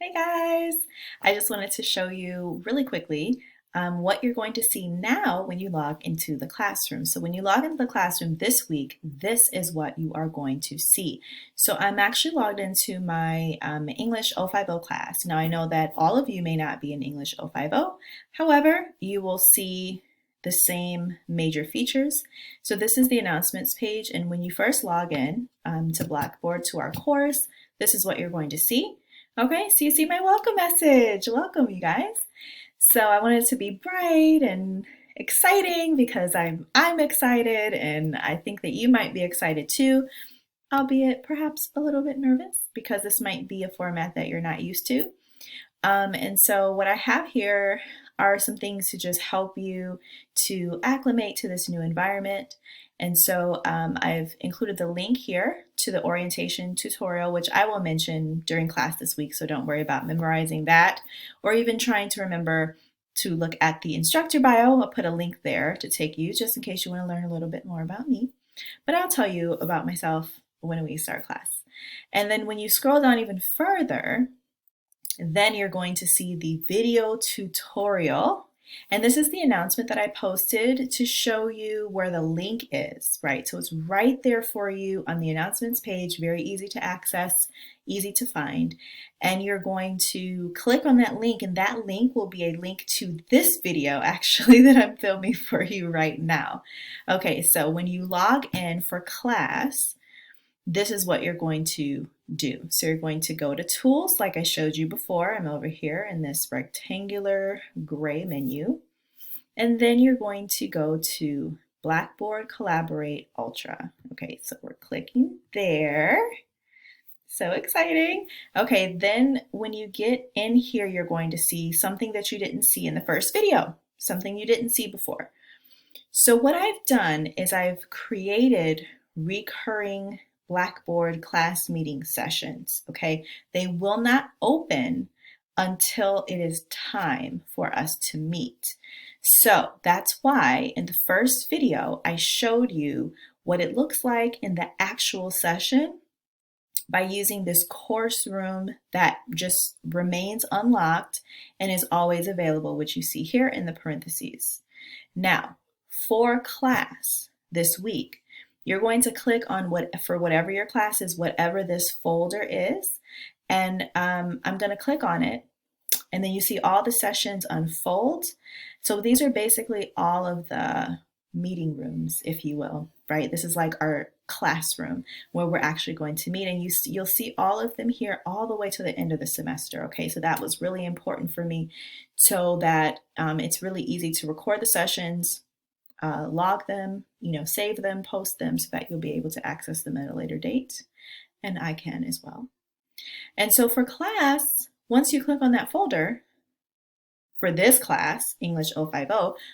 Hey guys! I just wanted to show you really quickly what you're going to see now when you log into the classroom. So when you log into the classroom this week, this is what you are going to see. So I'm actually logged into my English 050 class. Now I know that all of you may not be in English 050. However, you will see the same major features. So this is the announcements page, and when you first log in to Blackboard to our course, this is what you're going to see. Okay, so you see my welcome message. Welcome, you guys. So I wanted it to be bright and exciting because I'm excited, and I think that you might be excited too, albeit perhaps a little bit nervous because this might be a format that you're not used to. And so what I have here are some things to just help you to acclimate to this new environment. And so I've included the link here to the orientation tutorial, which I will mention during class this week, so don't worry about memorizing that or even trying to remember to look at the instructor bio. I'll put a link there to take you just in case you want to learn a little bit more about me. But I'll tell you about myself when we start class. And then when you scroll down even further, then you're going to see the video tutorial. And this is the announcement that I posted to show you where the link is, right? So it's right there for you on the announcements page, very easy to access, easy to find. And you're going to click on that link, and that link will be a link to this video actually that I'm filming for you right now. Okay, so when you log in for class, this is what you're going to do. So you're going to go to Tools, like I showed you before. I'm over here in this rectangular gray menu. And then you're going to go to Blackboard Collaborate Ultra. Okay, so we're clicking there. So exciting. Okay, then when you get in here, you're going to see something that you didn't see in the first video, something you didn't see before. So what I've done is I've created recurring Blackboard class meeting sessions, okay? They will not open until it is time for us to meet. So that's why in the first video, I showed you what it looks like in the actual session by using this course room that just remains unlocked and is always available, which you see here in the parentheses. Now, for class this week, you're going to click on for whatever your class is, whatever this folder is, and I'm going to click on it, and then you see all the sessions unfold. So these are basically all of the meeting rooms, if you will, right? This is like our classroom where we're actually going to meet, and you'll see all of them here all the way to the end of the semester. Okay, so that was really important for me so that it's really easy to record the sessions, log them, save them, post them so that you'll be able to access them at a later date, and I can as well. And so for class, once you click on that folder, for this class, English 050,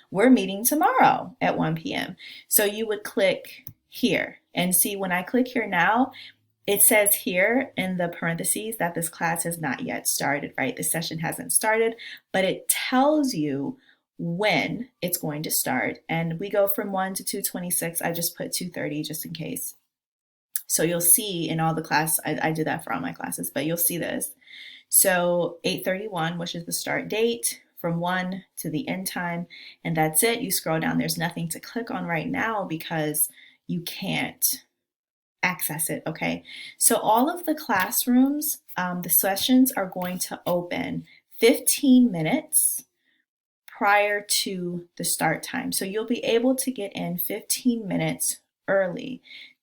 we're meeting tomorrow at 1 p.m. So you would click here and see when I click here now, it says here in the parentheses that this class has not yet started, right? The session hasn't started, but it tells you when it's going to start. And we go from 1 to 2:26. I just put 2:30 just in case. So you'll see in all the class, I did that for all my classes, but you'll see this. So 8:31, which is the start date, from 1 to the end time, and that's it. You scroll down, there's nothing to click on right now because you can't access it, okay? So all of the classrooms, the sessions are going to open 15 minutes prior to the start time. So you'll be able to get in 15 minutes early,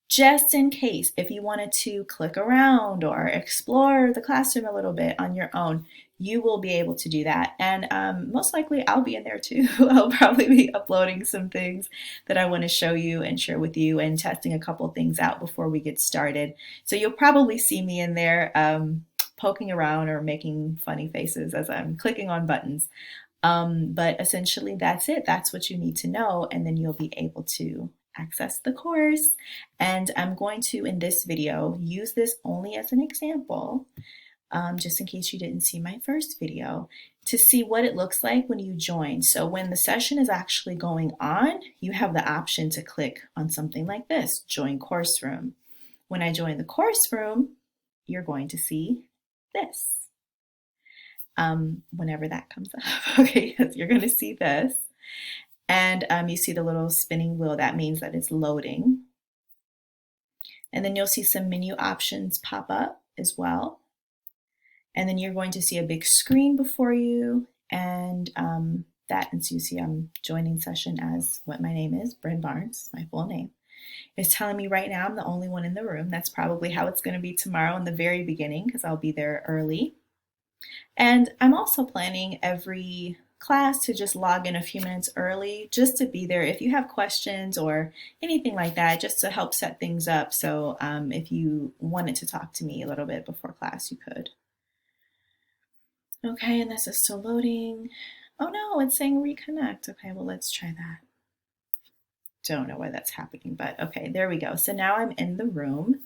just in case if you wanted to click around or explore the classroom a little bit on your own, you will be able to do that. And most likely I'll be in there too. I'll probably be uploading some things that I want to show you and share with you and testing a couple things out before we get started. So you'll probably see me in there poking around or making funny faces as I'm clicking on buttons. But essentially that's it. That's what you need to know, and then you'll be able to access the course. And I'm going to, in this video, use this only as an example, just in case you didn't see my first video, to see what it looks like when you join. So when the session is actually going on, you have the option to click on something like this, Join Course Room. When I join the course room, you're going to see this. whenever that comes up. Okay, yes, you're going to see this. And you see the little spinning wheel. That means that it's loading. And then you'll see some menu options pop up as well. And then you're going to see a big screen before you. And and so you see I'm joining session as what my name is, Bryn Barnes, my full name. It's telling me right now I'm the only one in the room. That's probably how it's going to be tomorrow in the very beginning because I'll be there early. And I'm also planning every class to just log in a few minutes early just to be there if you have questions or anything like that, just to help set things up. So if you wanted to talk to me a little bit before class, you could. Okay, and this is still loading. Oh no, it's saying reconnect. Okay, well, let's try that. Don't know why that's happening, but okay, there we go. So now I'm in the room.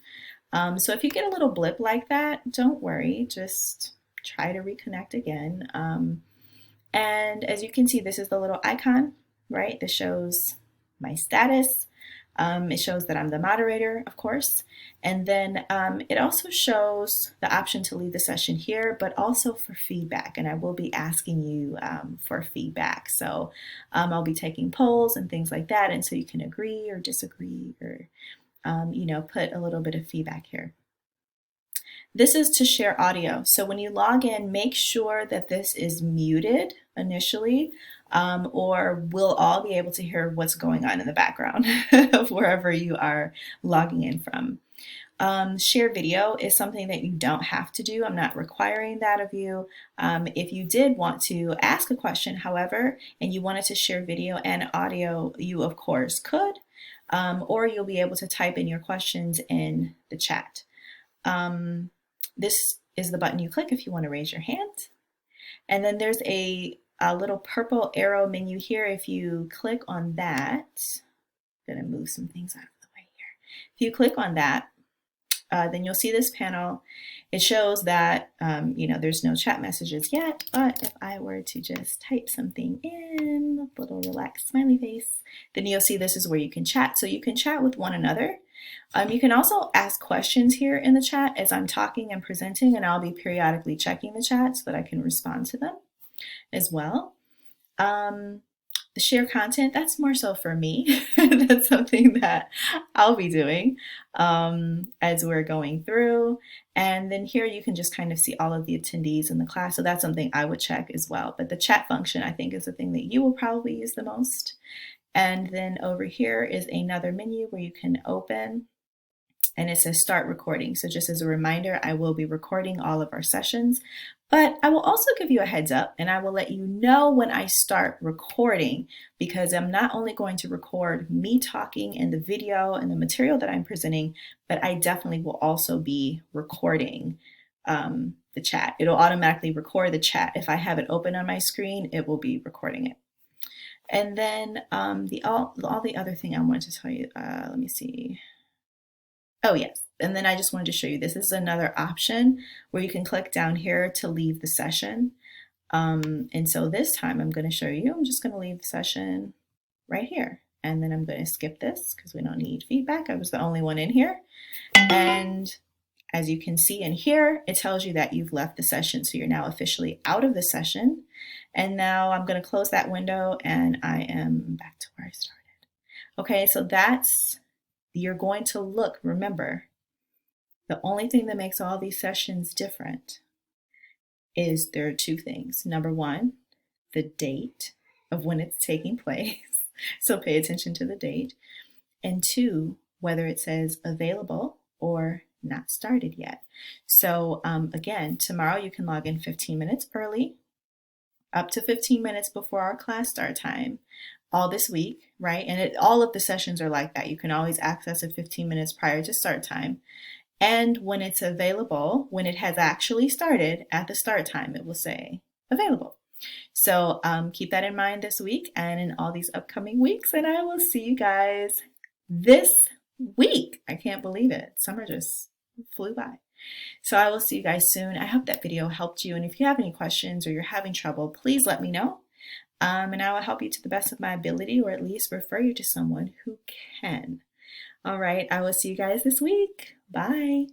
So if you get a little blip like that, don't worry, just try to reconnect again. And as you can see, this is the little icon, right? This shows my status. It shows that I'm the moderator, of course. And then it also shows the option to leave the session here, but also for feedback. And I will be asking you for feedback. So I'll be taking polls and things like that. And so you can agree or disagree or, put a little bit of feedback here. This is to share audio. So when you log in, make sure that this is muted initially, or we'll all be able to hear what's going on in the background of wherever you are logging in from. Share video is something that you don't have to do. I'm not requiring that of you. If you did want to ask a question, however, and you wanted to share video and audio, you of course could, or you'll be able to type in your questions in the chat. This is the button you click if you want to raise your hand. And then there's a little purple arrow menu here. If you click on that, I'm going to move some things out of the way here. If you click on that, then you'll see this panel. It shows that, there's no chat messages yet, but if I were to just type something in, a little relaxed smiley face, then you'll see this is where you can chat. So you can chat with one another. You can also ask questions here in the chat as I'm talking and presenting, and I'll be periodically checking the chat so that I can respond to them as well. The share content, that's more so for me. That's something that I'll be doing as we're going through. And then here you can just kind of see all of the attendees in the class. So that's something I would check as well. But the chat function, I think, is the thing that you will probably use the most. And then over here is another menu where you can open, and it says start recording. So just as a reminder, I will be recording all of our sessions, but I will also give you a heads up and I will let you know when I start recording, because I'm not only going to record me talking and the video and the material that I'm presenting, but I definitely will also be recording the chat. It'll automatically record the chat. If I have it open on my screen, it will be recording it. And then all the other thing I wanted to tell you, let me see. Oh, yes. And then I just wanted to show you, this is another option where you can click down here to leave the session. And so this time I'm going to show you, I'm just going to leave the session right here. And then I'm going to skip this because we don't need feedback. I was the only one in here. And as you can see in here, it tells you that you've left the session. So you're now officially out of the session. And now I'm going to close that window and I am back to where I started. Okay, so you're going to look, remember, the only thing that makes all these sessions different is there are two things. Number one, the date of when it's taking place. So pay attention to the date. And two, whether it says available or not started yet. So again, tomorrow you can log in 15 minutes early, up to 15 minutes before our class start time. All this week, right? And all of the sessions are like that. You can always access it 15 minutes prior to start time. And when it's available, when it has actually started at the start time, it will say available. So keep that in mind this week and in all these upcoming weeks. And I will see you guys this week. I can't believe it. Summer just flew by. So I will see you guys soon. I hope that video helped you. And if you have any questions or you're having trouble, please let me know. And I will help you to the best of my ability, or at least refer you to someone who can. All right, I will see you guys this week. Bye.